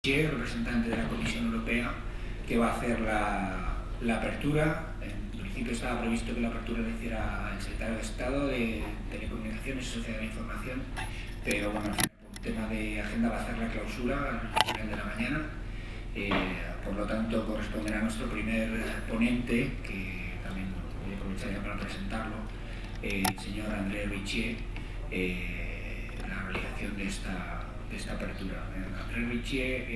Richier, representante de la Comisión Europea, que va a hacer la apertura. En principio estaba previsto que la apertura la hiciera el secretario de Estado de Telecomunicaciones y Sociedad de la Información, pero bueno, por tema de agenda va a hacer la clausura al final de la mañana. Por lo tanto, corresponderá a nuestro primer ponente, que también voy a aprovechar ya para presentarlo, el señor André Richier, la realización de esta apertura. André Richier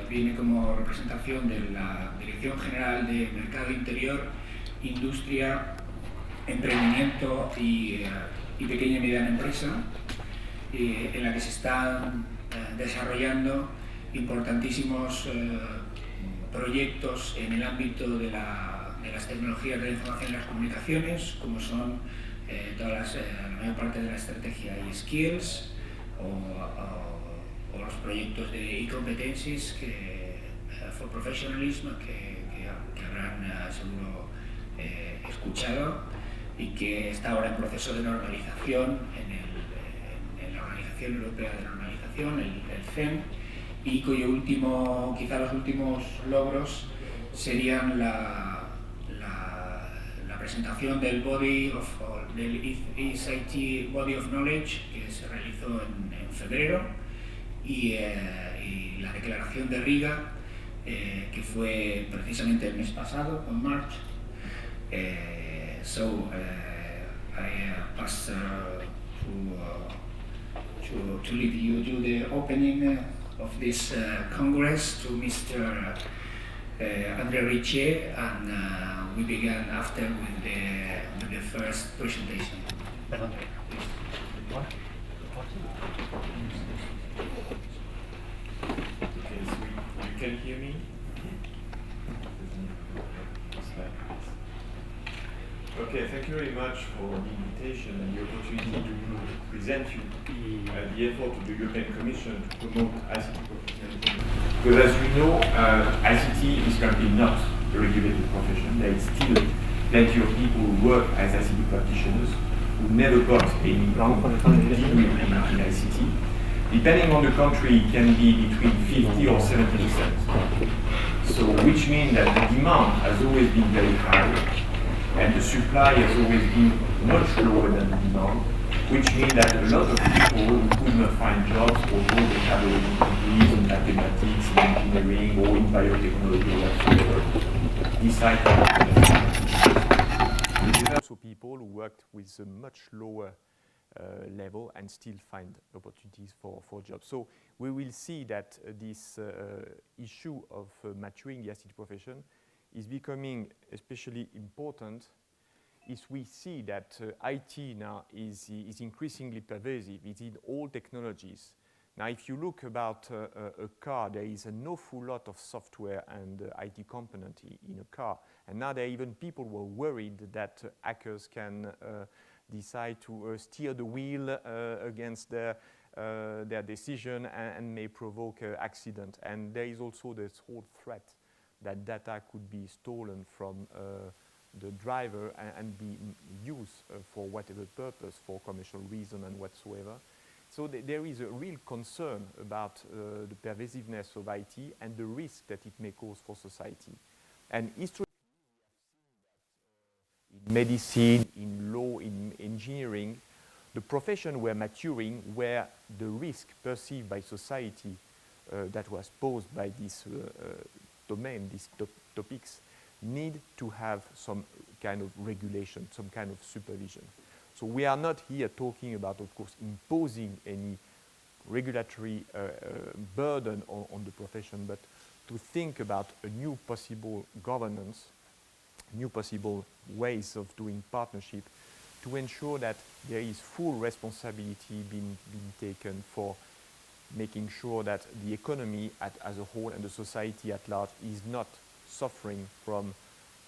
viene como representación de la Dirección General de Mercado Interior, Industria, Emprendimiento y Pequeña y Mediana Empresa, en la que se están desarrollando importantísimos proyectos en el ámbito de las tecnologías de la información y las comunicaciones, como son la mayor parte de la estrategia e-skills o los proyectos de e-competencies for professionalism que habrán seguro escuchado y que está ahora en proceso de normalización en la Organización Europea de Normalización, el CEN, y cuyo quizá los últimos logros serían la presentación del ESIT Body of Knowledge, que se realizó en febrero, y la declaración de Riga, que fue precisamente el mes pasado, en marzo. I pass to lead you to the opening of this Congress to Mr. André Richier, and we begin after with the first presentation. Perdón. Okay, so you can hear me? Okay, thank you very much for the invitation and the opportunity to present you the effort of the European Commission to promote ICT professionalism. Because as you know, ICT is currently not a regulated profession. There is still plenty of people who work as ICT practitioners who never got any degree in ICT. Depending on the country, it can be between 50 or 70%. So, which means that the demand has always been very high, and the supply has always been much lower than the demand, which means that a lot of people who could not find jobs, although they had already degrees in mathematics, in engineering, or in biotechnology or whatsoever, decide to work. There are also people who worked with a much lower level and still find opportunities for jobs. So we will see that this issue of maturing the ICT profession is becoming especially important is we see that IT now is increasingly pervasive. It's in all technologies. Now, if you look about a car, there is an awful lot of software and IT component in a car. And now there are even people who are worried that hackers can decide to steer the wheel against their decision and may provoke accident. And there is also this whole threat that data could be stolen from the driver and be used for whatever purpose, for commercial reason and whatsoever. So there is a real concern about the pervasiveness of IT and the risk that it may cause for society. And historically, in medicine, in law, in engineering, the profession were maturing where the risk perceived by society that was posed by this domain, these topics, need to have some kind of regulation, some kind of supervision. So we are not here talking about, of course, imposing any regulatory burden on the profession, but to think about a new possible governance, new possible ways of doing partnership to ensure that there is full responsibility being taken for making sure that the economy as a whole and the society at large is not suffering from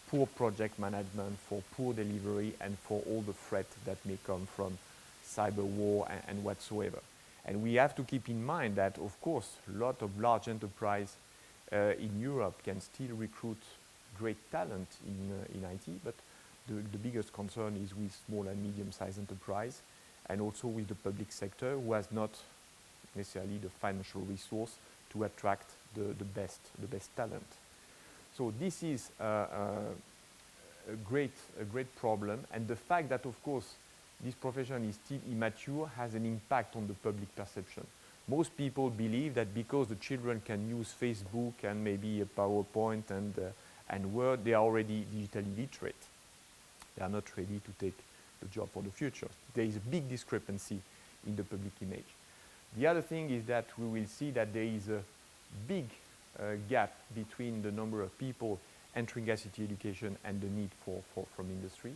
poor project management, for poor delivery, and for all the threat that may come from cyber war and whatsoever. And we have to keep in mind that, of course, a lot of large enterprise in Europe can still recruit great talent in IT, but the biggest concern is with small and medium-sized enterprise, and also with the public sector, who has not necessarily the financial resource to attract the best talent. So this is a great problem, and the fact that, of course, this profession is still immature has an impact on the public perception. Most people believe that because the children can use Facebook and maybe a PowerPoint and Word, they are already digitally literate. They are not ready to take the job for the future. There is a big discrepancy in the public image. The other thing is that we will see that there is a big gap between the number of people entering ICT education and the need from industry.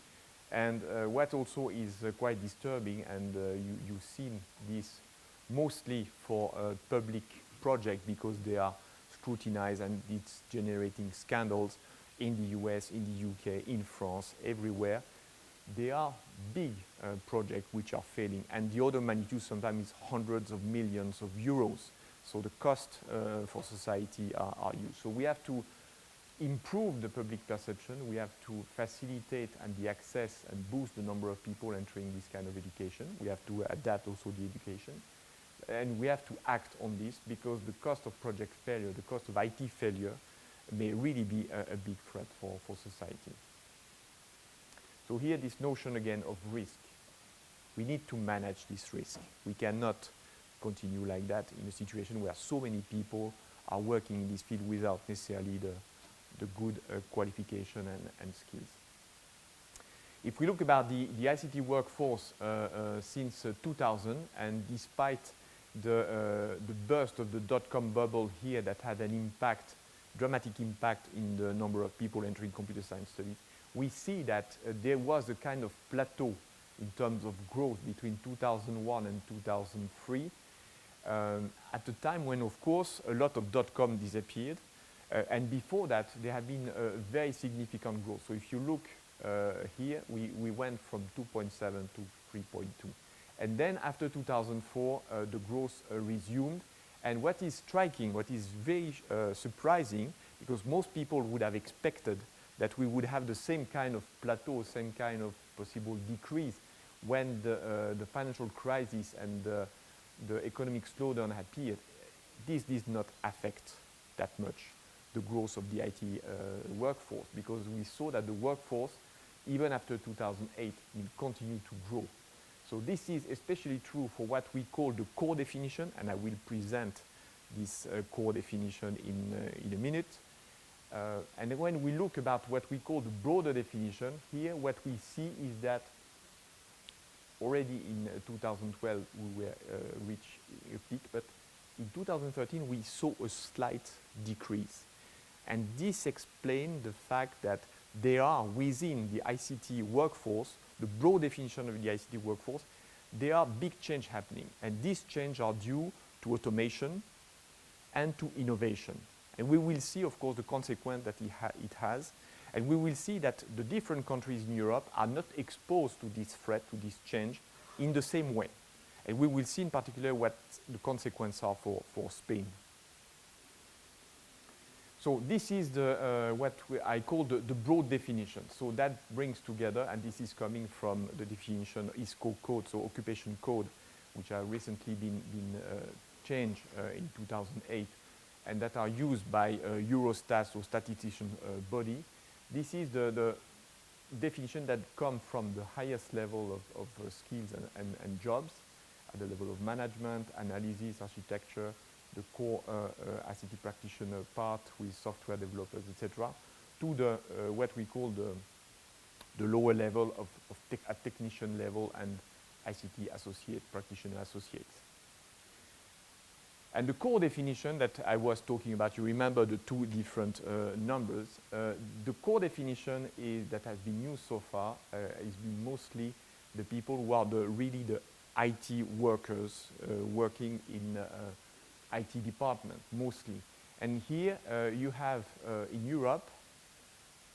And what also is quite disturbing, and you've seen this mostly for public projects because they are scrutinized and it's generating scandals in the US, in the UK, in France, everywhere. They are big projects which are failing, and the order of magnitude sometimes is hundreds of millions of euros. So the cost for society are huge. So we have to improve the public perception. We have to facilitate and the access and boost the number of people entering this kind of education. We have to adapt also the education. And we have to act on this because the cost of project failure, the cost of IT failure may really be a big threat for society. So here this notion again of risk. We need to manage this risk. We cannot continue like that in a situation where so many people are working in this field without necessarily the good qualification and skills. If we look about the ICT workforce since 2000, and despite the burst of the dot-com bubble here that had an impact, dramatic impact in the number of people entering computer science studies, we see that there was a kind of plateau in terms of growth between 2001 and 2003, at the time when, of course, a lot of dot-com disappeared, and before that, there had been a very significant growth. So if you look here, we went from 2.7 to 3.2. And then after 2004, the growth resumed. And what is striking, what is very surprising, because most people would have expected that we would have the same kind of plateau, same kind of possible decrease when the financial crisis and the economic slowdown appeared. This did not affect that much the growth of the IT workforce, because we saw that the workforce, even after 2008, will continue to grow. So this is especially true for what we call the core definition, and I will present this core definition in a minute. And when we look about what we call the broader definition, here what we see is that already in 2012 we were reached a peak, but in 2013 we saw a slight decrease. And this explains the fact that there are within the ICT workforce, the broad definition of the ICT workforce, there are big change happening. And these changes are due to automation and to innovation. And we will see, of course, the consequence that it has. And we will see that the different countries in Europe are not exposed to this threat, to this change, in the same way. And we will see in particular what the consequences are for Spain. So this is what I call the broad definition. So that brings together, and this is coming from the definition ISCO code, so occupation code, which have recently been changed in 2008, and that are used by Eurostat, or statistician body. This is the definition that comes from the highest level of skills and jobs, at the level of management, analysis, architecture, the core ICT practitioner part with software developers, etc., to the what we call the lower level at technician level and ICT associate, practitioner associates. And the core definition that I was talking about, you remember the two different numbers. The core definition that has been used so far is mostly the people who are really the IT workers working in IT department, mostly. And here you have in Europe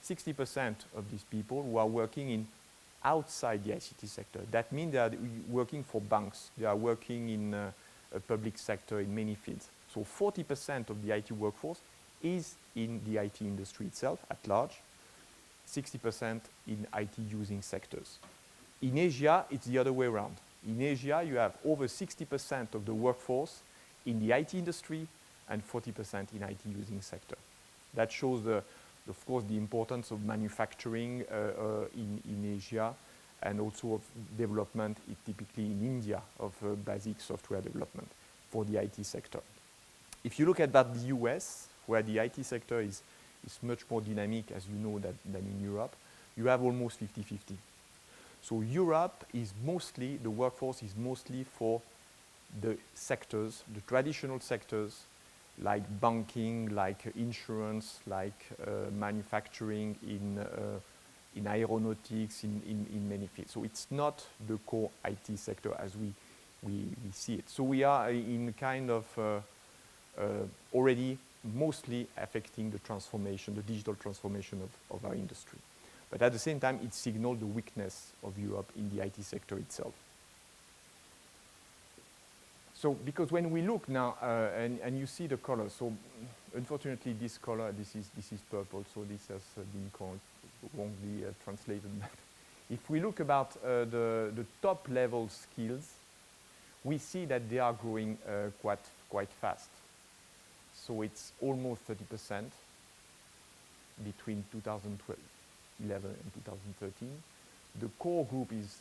60% of these people who are working outside the ICT sector. That means they are working for banks. They are working in a public sector in many fields. So 40% of the IT workforce is in the IT industry itself at large, 60% in IT using sectors. In Asia, it's the other way around. In Asia, you have over 60% of the workforce in the IT industry and 40% in IT using sector. That shows, of course, the importance of manufacturing in Asia, and also of development, typically in India, of basic software development for the IT sector. If you look at that, the US, where the IT sector is much more dynamic, as you know, than in Europe, you have almost 50-50. So Europe is mostly, the workforce is mostly for the sectors, the traditional sectors, like banking, like insurance, like manufacturing, in aeronautics, in many fields. So it's not the core IT sector as we see it. So we are in kind of already mostly affecting the transformation, the digital transformation of our industry. But at the same time, it signals the weakness of Europe in the IT sector itself. So, because when we look now, and you see the color, so unfortunately this color, this is purple, so this has been wrongly translated. If we look about the top level skills, we see that they are growing quite fast. So it's almost 30% between 2011 and 2013. The core group is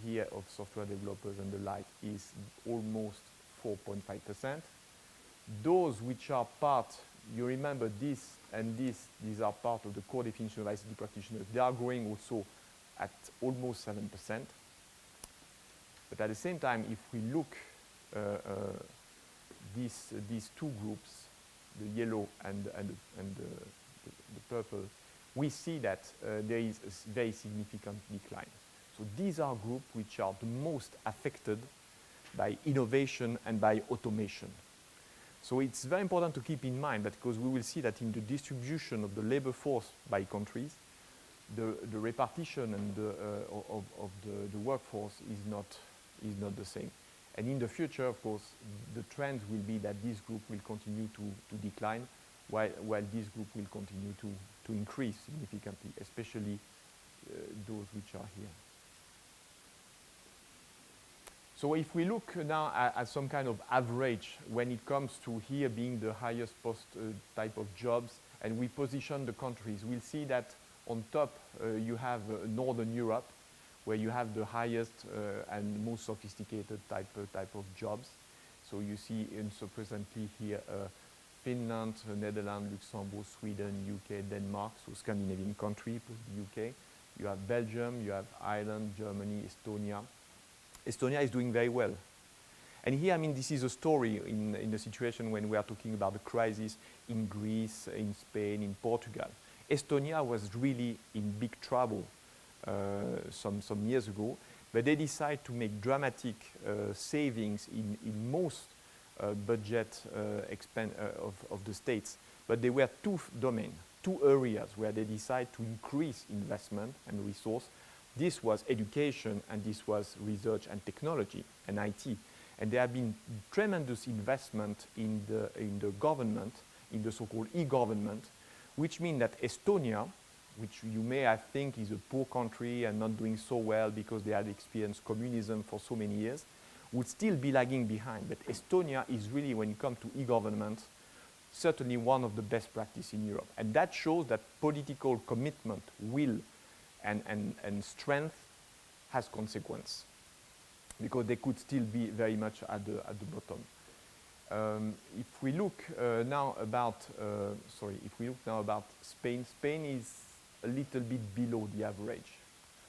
here of software developers and the like is almost 4.5%. Those which are part, you remember this and this, these are part of the core definition of ICT practitioners. They are growing also at almost 7%. But at the same time, if we look these two groups, the yellow and the purple, we see that there is a very significant decline. So these are groups which are the most affected by innovation and by automation. So it's very important to keep in mind that, because we will see that in the distribution of the labor force by countries, the repartition and of the workforce is not the same. And in the future, of course, the trend will be that this group will continue to decline, while this group will continue to increase significantly, especially those which are here. So if we look now at some kind of average when it comes to here being the highest post type of jobs, and we position the countries, we'll see that on top you have Northern Europe, where you have the highest and most sophisticated type of jobs. So you see so presently here Finland, Netherlands, Luxembourg, Sweden, UK, Denmark, so Scandinavian country, the UK. You have Belgium, you have Ireland, Germany, Estonia. Estonia is doing very well. And here, I mean, this is a story in the situation when we are talking about the crisis in Greece, in Spain, in Portugal. Estonia was really in big trouble some years ago, but they decided to make dramatic savings in most budget of the states. But there were two domains, two areas where they decided to increase investment and resource. This was education, and this was research and technology and IT. And there have been tremendous investment in the government, in the so-called e-government, which means that Estonia, which you may think is a poor country and not doing so well because they had experienced communism for so many years, would still be lagging behind. But Estonia is really, when it comes to e-government, certainly one of the best practice in Europe. And that shows that political commitment, will, and strength has consequence, because they could still be very much at the bottom. If we look now about Spain, Spain is a little bit below the average,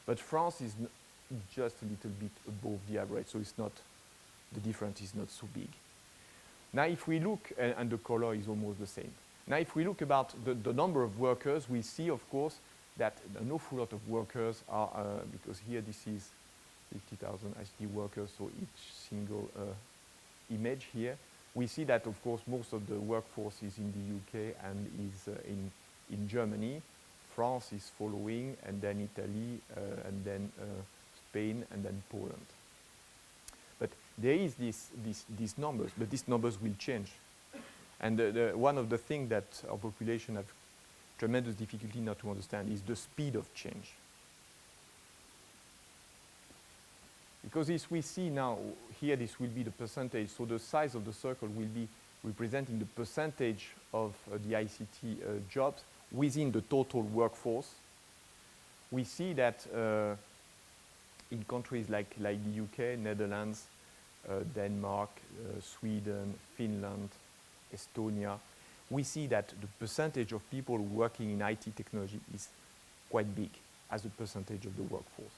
but France is just a little bit above the average, so it's not, the difference is not so big. Now if we look, and the color is almost the same. Now if we look about the number of workers, we see, of course, that an awful lot of workers are, because here this is 50,000 ICT workers, so each single image here, we see that, of course, most of the workforce is in the UK and is in Germany. France is following, and then Italy, and then Spain, and then Poland. But there is these numbers, but these numbers will change. And one of the things that our population have tremendous difficulty not to understand is the speed of change. Because this we see now, here this will be the percentage, so the size of the circle will be representing the percentage of the ICT jobs within the total workforce. We see that in countries like the UK, Netherlands, Denmark, Sweden, Finland, Estonia, we see that the percentage of people working in IT technology is quite big as a percentage of the workforce.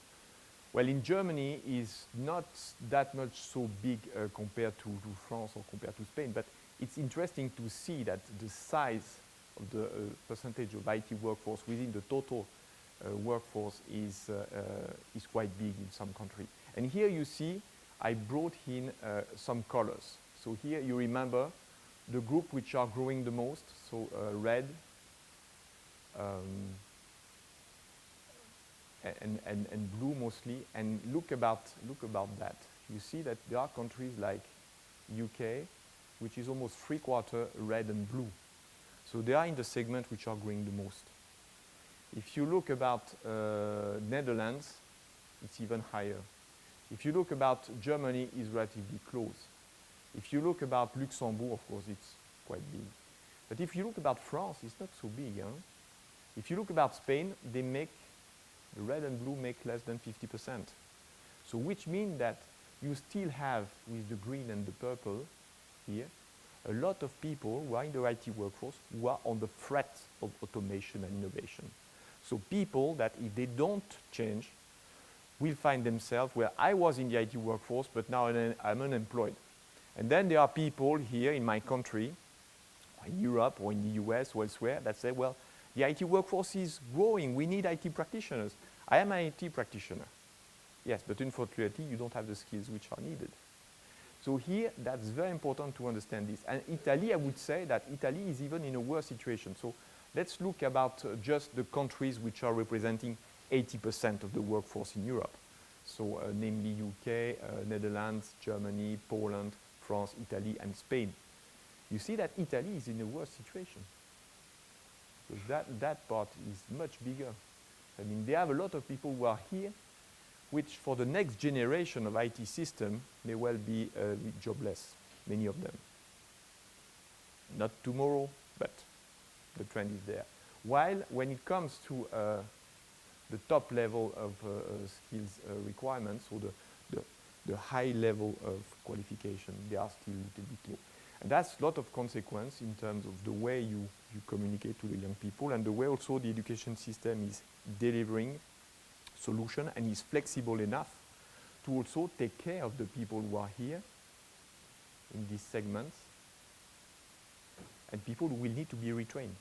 Well, in Germany is not that much so big compared to France or compared to Spain, but it's interesting to see that the size of the percentage of IT workforce within the total workforce is quite big in some countries. And here you see I brought in some colors. So here you remember the group which are growing the most, so red, and blue mostly, and look about that. You see that there are countries like UK, which is almost 3/4 red and blue. So they are in the segment which are growing the most. If you look about Netherlands, it's even higher. If you look about Germany, it's relatively close. If you look about Luxembourg, of course, it's quite big. But if you look about France, it's not so big. Huh? If you look about Spain, they make, the red and blue make less than 50%. So which means that you still have, with the green and the purple here, a lot of people who are in the IT workforce who are on the threat of automation and innovation. So people that if they don't change, will find themselves where I was in the IT workforce, but now I'm unemployed. And then there are people here in my country, or in Europe, or in the US, or elsewhere, that say, well, the IT workforce is growing, we need IT practitioners. I am an IT practitioner. Yes, but unfortunately, you don't have the skills which are needed. So here, that's very important to understand this. And Italy, I would say that Italy is even in a worse situation. So let's look about just the countries which are representing 80% of the workforce in Europe. So namely UK, Netherlands, Germany, Poland, France, Italy, and Spain. You see that Italy is in a worse situation. Because that part is much bigger. I mean, they have a lot of people who are here, which for the next generation of IT system may well be jobless, many of them. Not tomorrow, but the trend is there. While when it comes to the top level of skills requirements, or the high level of qualification, they are still a little bit low. And that's a lot of consequence in terms of the way you communicate to the young people, and the way also the education system is delivering solution and is flexible enough to also take care of the people who are here in these segments, and people who will need to be retrained.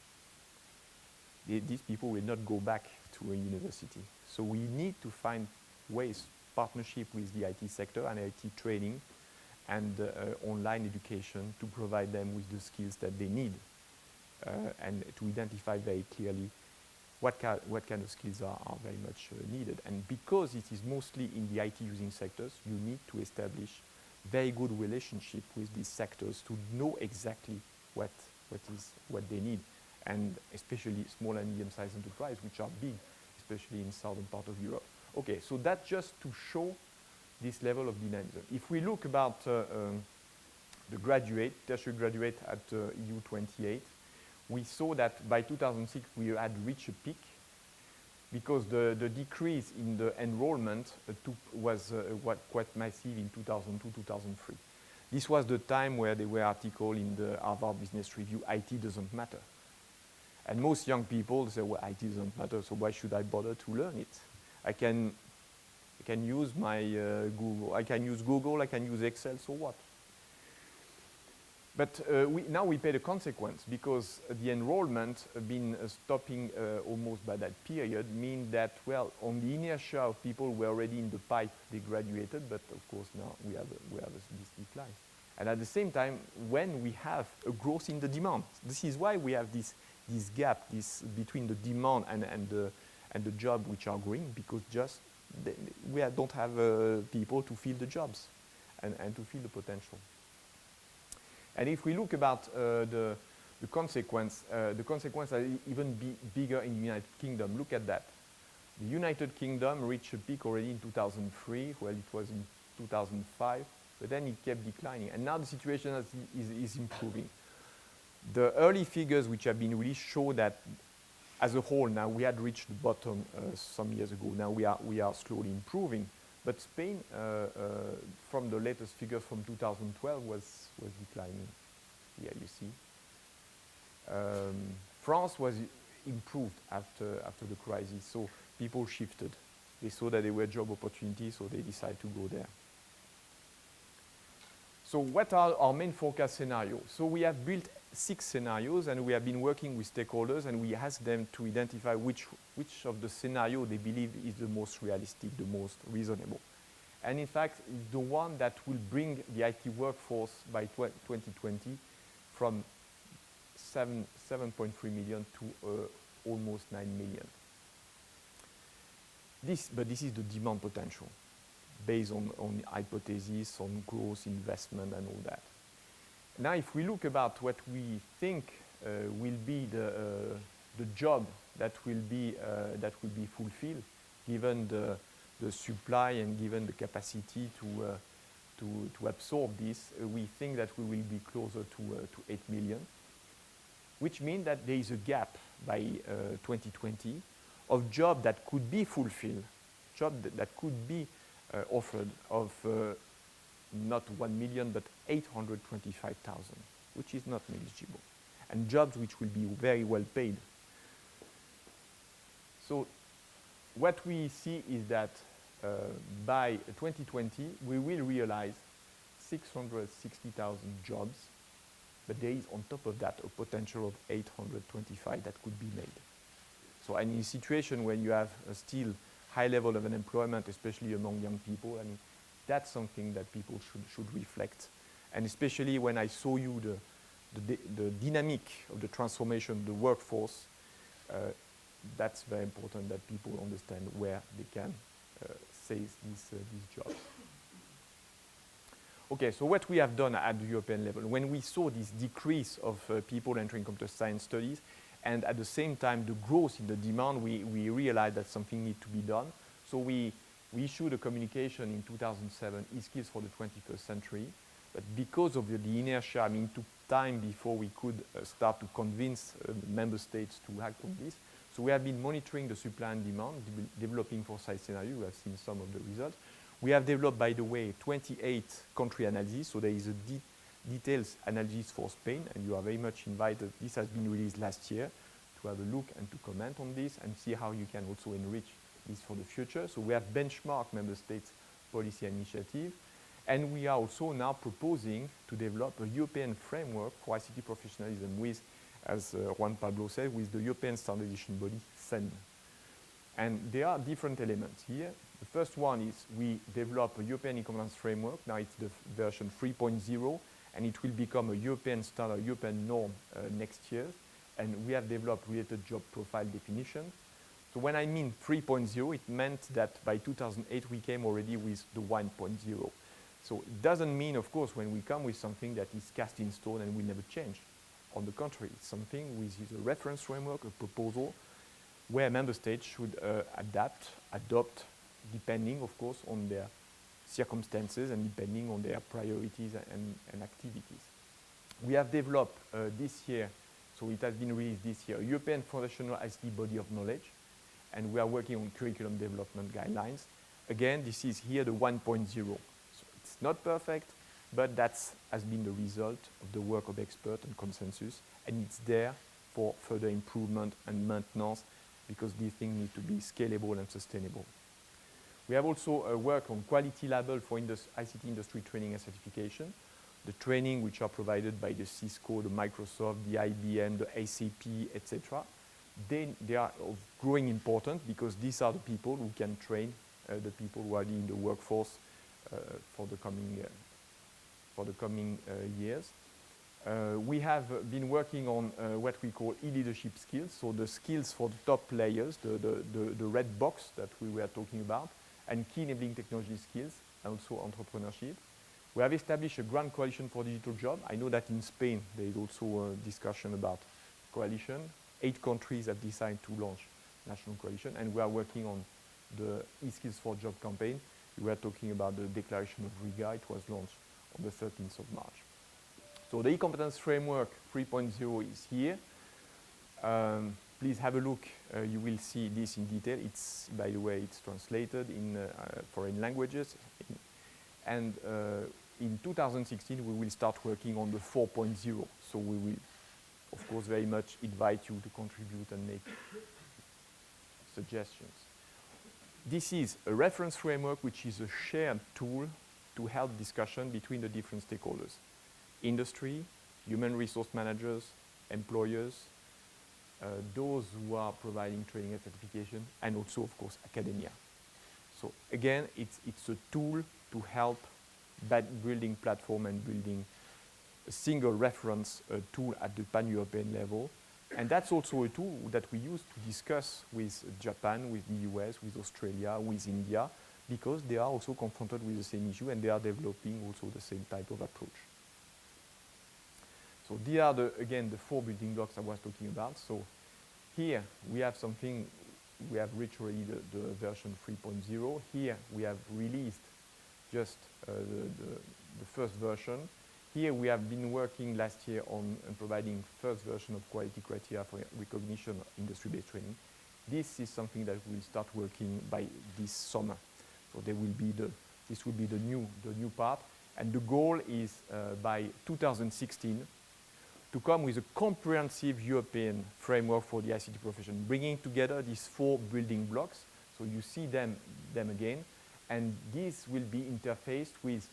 These people will not go back to a university. So we need to find ways, partnership with the IT sector and IT training and online education to provide them with the skills that they need and to identify very clearly what kind of skills are very much needed. And because it is mostly in the IT using sectors, you need to establish very good relationship with these sectors to know exactly what they need, and especially small and medium-sized enterprises, which are big, especially in southern part of Europe. Okay, so that's just to show this level of dynamism. If we look about the tertiary graduate at EU 28, we saw that by 2006 we had reached a peak, because the decrease in the enrollment was quite massive in 2002, 2003. This was the time where there were articles in the Harvard Business Review, IT doesn't matter. And most young people say, well, IT doesn't matter, so why should I bother to learn it? I can use my Google, I can use Google, I can use Excel, so what? But now we pay the consequence, because the enrollment been stopping almost by that period, mean that, well, on the inertia of people who were already in the pipe, they graduated, but of course now we have this decline. And at the same time, when we have a growth in the demand, this is why we have this gap between the demand and the job which are growing, because just we don't have people to fill the jobs and to fill the potential. And if we look about the consequence are even bigger in the United Kingdom. Look at that. The United Kingdom reached a peak already in 2003, well, it was in 2005, but then it kept declining. And now the situation is improving. The early figures which have been released show that as a whole now we had reached the bottom some years ago. Now we are slowly improving. But Spain, from the latest figures from 2012, was declining. Here you see. France was improved after the crisis, so people shifted. They saw that there were job opportunities, so they decided to go there. So what are our main forecast scenarios? So we have built 6 scenarios, and we have been working with stakeholders, and we asked them to identify which of the scenario they believe is the most realistic, the most reasonable. And in fact, the one that will bring the IT workforce by 2020 from 7.3 million to almost 9 million. But this is the demand potential, based on hypotheses, on growth, investment, and all that. Now, if we look about what we think will be the job that will be fulfilled, given the supply and given the capacity to absorb this, we think that we will be closer to 8 million, which means that there is a gap by 2020 of jobs that could be fulfilled, jobs that could be offered of not 1 million but 825,000, which is not negligible, and jobs which will be very well paid. So what we see is that by 2020 we will realize 660,000 jobs, but there is on top of that a potential of 825 that could be made. So in a situation when you have a still high level of unemployment, especially among young people, I mean, that's something that people should reflect. And especially when I show you the dynamic of the transformation of the workforce, that's very important that people understand where they can seize these jobs. Okay, so what we have done at the European level, when we saw this decrease of people entering computer science studies, and at the same time the growth in the demand, we realized that something needs to be done. So we issued a communication in 2007, e-skills for the 21st century. But because of the inertia, I mean, it took time before we could start to convince member states to act on this. So we have been monitoring the supply and demand, developing foresight scenario. We have seen some of the results. We have developed, by the way, 28 country analyses. So there is a detailed analysis for Spain, and you are very much invited. This has been released last year, to have a look and to comment on this and see how you can also enrich this for the future. So we have benchmarked member states' policy initiative, and we are also now proposing to develop a European framework for ICT professionalism with, as Juan Pablo said, with the European standardization body, CEN. And there are different elements here. The first one is we develop a European e-competence framework. Now it's the version 3.0, and it will become a European standard, European norm next year. And we have developed related job profile definition. So when I mean 3.0, it meant that by 2008 we came already with the 1.0. So it doesn't mean, of course, when we come with something that is cast in stone and will never change. On the contrary, it's something which is a reference framework, a proposal, where member states should adopt, depending, of course, on their circumstances and depending on their priorities and activities. We have developed this year, so it has been released this year, a European foundational ICT body of knowledge, and we are working on curriculum development guidelines. Again, this is here the 1.0. So it's not perfect, but that has been the result of the work of experts and consensus, and it's there for further improvement and maintenance, because these things need to be scalable and sustainable. We have also worked on quality label for ICT industry training and certification, the training which are provided by the Cisco, the Microsoft, the IBM, the SAP, etc. They are of growing importance because these are the people who can train the people who are in the workforce for the coming years. We have been working on what we call e-leadership skills, so the skills for the top players, the red box that we were talking about, and key enabling technology skills, and also entrepreneurship. We have established a grand coalition for digital jobs. I know that in Spain there is also a discussion about coalition. 8 countries have decided to launch national coalition, and we are working on the e-skills for job campaign. We were talking about the Declaration of Riga. It was launched on the 13th of March. So the e-competence framework 3.0 is here. Please have a look. You will see this in detail. It's, by the way, it's translated in foreign languages. And in 2016, we will start working on the 4.0. So we will, of course, very much invite you to contribute and make suggestions. This is a reference framework, which is a shared tool to help discussion between the different stakeholders: industry, human resource managers, employers, those who are providing training and certification, and also, of course, academia. So again, it's a tool to help building platform and building a single reference tool at the pan-European level. And that's also a tool that we use to discuss with Japan, with the US, with Australia, with India, because they are also confronted with the same issue and they are developing also the same type of approach. So these are, again, the 4 building blocks I was talking about. So here we have something, we have reached already the version 3.0. Here we have released just the first version. Here we have been working last year on providing first version of quality criteria for recognition of industry-based training. This is something that we will start working by this summer. So there will be this will be the new part. And the goal is by 2016 to come with a comprehensive European framework for the ICT profession, bringing together these 4 building blocks. So you see them again. And this will be interfaced with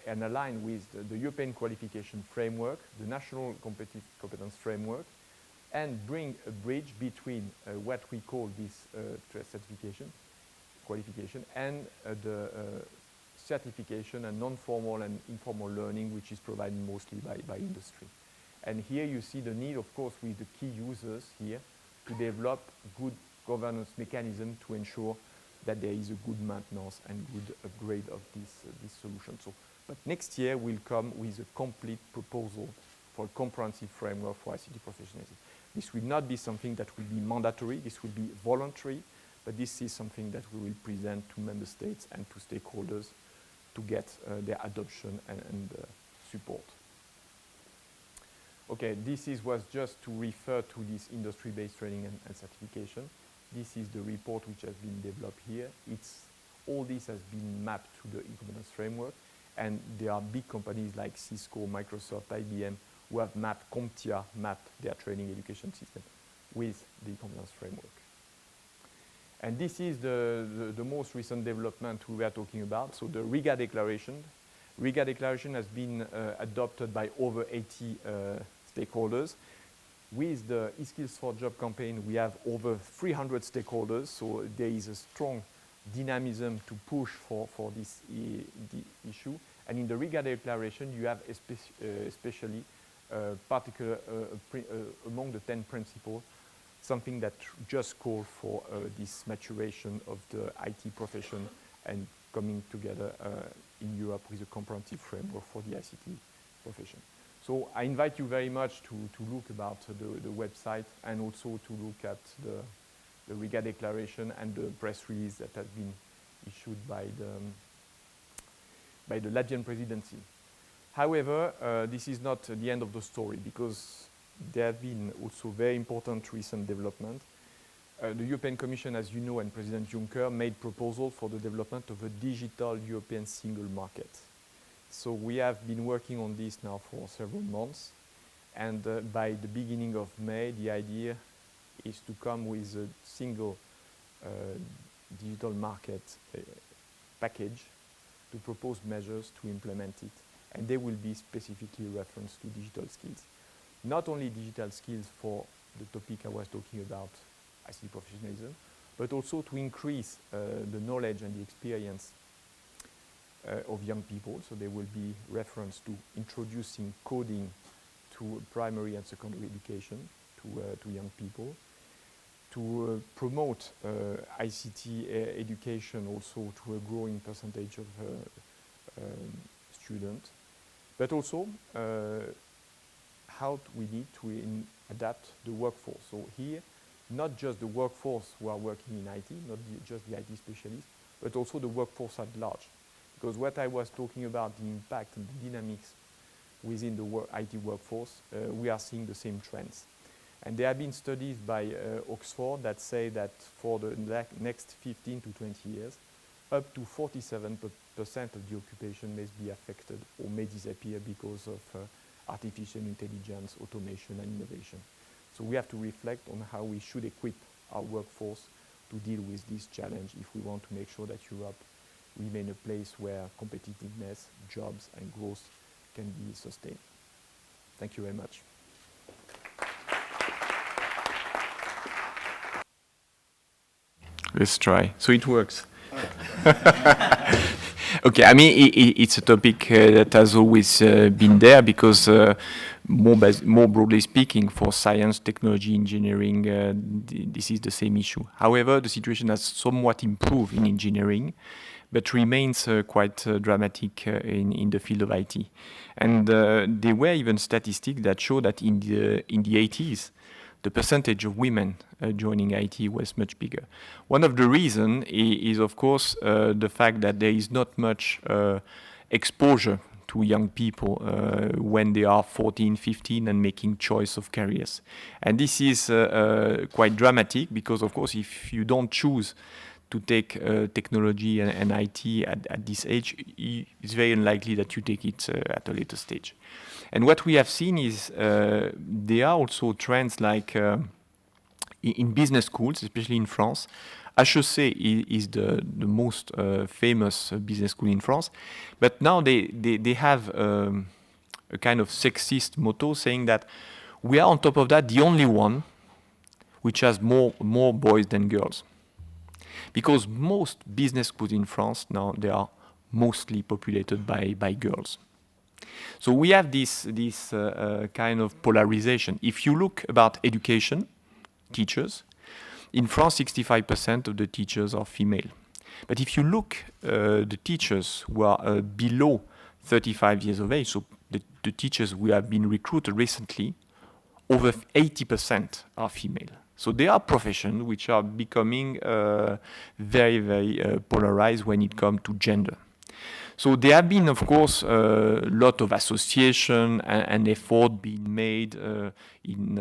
and aligned with the European qualification framework, the national competence framework, and bring a bridge between what we call this certification, qualification, and the certification and non-formal and informal learning, which is provided mostly by industry. And here you see the need, of course, with the key users here to develop good governance mechanism to ensure that there is a good maintenance and good upgrade of this solution. So, but next year we'll come with a complete proposal for a comprehensive framework for ICT professionalism. This will not be something that will be mandatory, this will be voluntary, but this is something that we will present to member states and to stakeholders to get their adoption and support. Okay, was just to refer to this industry-based training and certification. This is the report which has been developed here. All this has been mapped to the e-competence framework, and there are big companies like Cisco, Microsoft, IBM, who have mapped their training education system with the e-competence framework. And this is the most recent development we were talking about, so the Riga Declaration. Riga Declaration has been adopted by over 80 stakeholders. With the e-skills for job campaign, we have over 300 stakeholders, so there is a strong dynamism to push for this the issue. And in the Riga Declaration, you have especially particular among the 10 principles, something that just calls for this maturation of the IT profession and coming together in Europe with a comprehensive framework for the ICT profession. So I invite you very much to look about the website and also to look at the Riga Declaration and the press release that has been issued by the Latvian presidency. However, this is not the end of the story, because there have been also very important recent development. The European Commission, as you know, and President Juncker made proposal for the development of a digital European single market. So we have been working on this now for several months, and by the beginning of May, the idea is to come with a single digital market package to propose measures to implement it, and they will be specifically referenced to digital skills. Not only digital skills for the topic I was talking about, ICT professionalism, but also to increase the knowledge and the experience of young people. So there will be reference to introducing coding to primary and secondary education to young people, to promote ICT education also to a growing percentage of students, but also how we need to adapt the workforce. So here not just the workforce who are working in IT, not just the IT specialists, but also the workforce at large. Because what I was talking about, the impact and the dynamics within the IT workforce, we are seeing the same trends. And there have been studies by Oxford that say that for the next 15 to 20 years, up to 47% of the occupation may be affected or may disappear because of artificial intelligence, automation, and innovation. So we have to reflect on how we should equip our workforce to deal with this challenge if we want to make sure that Europe remain a place where competitiveness, jobs, and growth can be sustained. Thank you very much. Let's try. So it works. Okay, I mean, it's a topic that has always been there because more broadly speaking, for science, technology, engineering, this is the same issue. However, the situation has somewhat improved in engineering, but remains quite dramatic in the field of IT. And there were even statistics that show that in the 80s, the percentage of women joining IT was much bigger. One of the reasons is of course, the fact that there is not much exposure to young people when they are 14, 15 and making choice of careers. And this is quite dramatic because, of course, if you don't choose to take technology and IT at this age, it's very unlikely that you take it at a later stage. And what we have seen is there are also trends like in business schools, especially in France. HEC is the most famous business school in France, but now they have a kind of sexist motto saying that we are on top of that the only one which has more boys than girls. Because most business schools in France now, they are mostly populated by girls. So we have this kind of polarization. If you look about education, teachers, in France 65% of the teachers are female. But if you look the teachers who are below 35 years of age, so the teachers who have been recruited recently, over 80% are female. So there are professions which are becoming very, very polarized when it comes to gender. So there have been, of course, a lot of association and effort being made in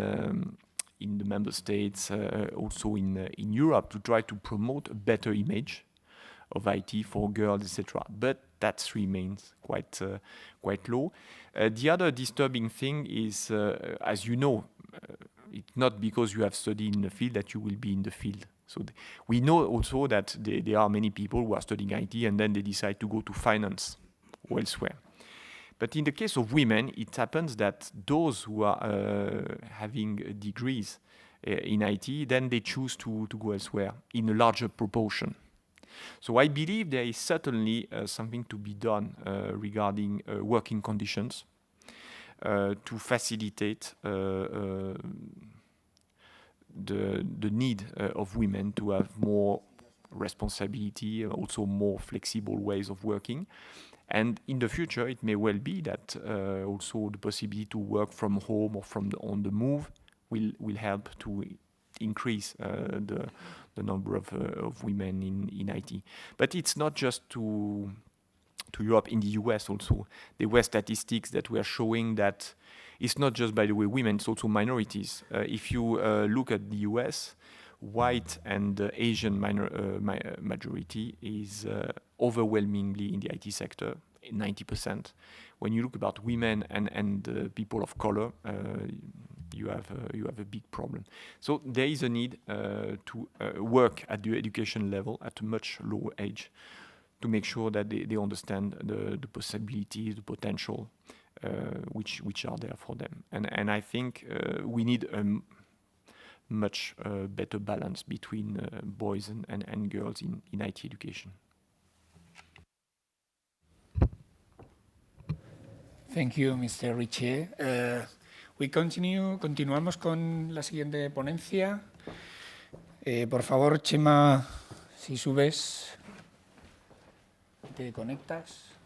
the member states, also in Europe, to try to promote a better image of IT for girls, etc. But that remains quite low. The other disturbing thing is, as you know, it's not because you have studied in the field that you will be in the field. So we know also that there are many people who are studying IT and then they decide to go to finance or elsewhere. But in the case of women, it happens that those who are having degrees in IT, then they choose to go elsewhere in a larger proportion. So I believe there is certainly something to be done regarding working conditions to facilitate the need of women to have more responsibility, also more flexible ways of working. And in the future, it may well be that also the possibility to work from home or on the move will help to increase the number of women in IT. But it's not just to Europe. In the US also, there were statistics that were showing that it's not just, by the way, women, it's also minorities. If you look at the US, white and Asian majority is overwhelmingly in the IT sector, 90%. When you look about women and people of color, you have a big problem. So there is a need to work at the education level at a much lower age to make sure that they understand the possibilities, the potential which are there for them. And I think we need a much better balance between boys and girls in IT education. Thank you, Mr. Richier. Continuamos con la siguiente ponencia. Por favor, Chema, si subes, te conectas.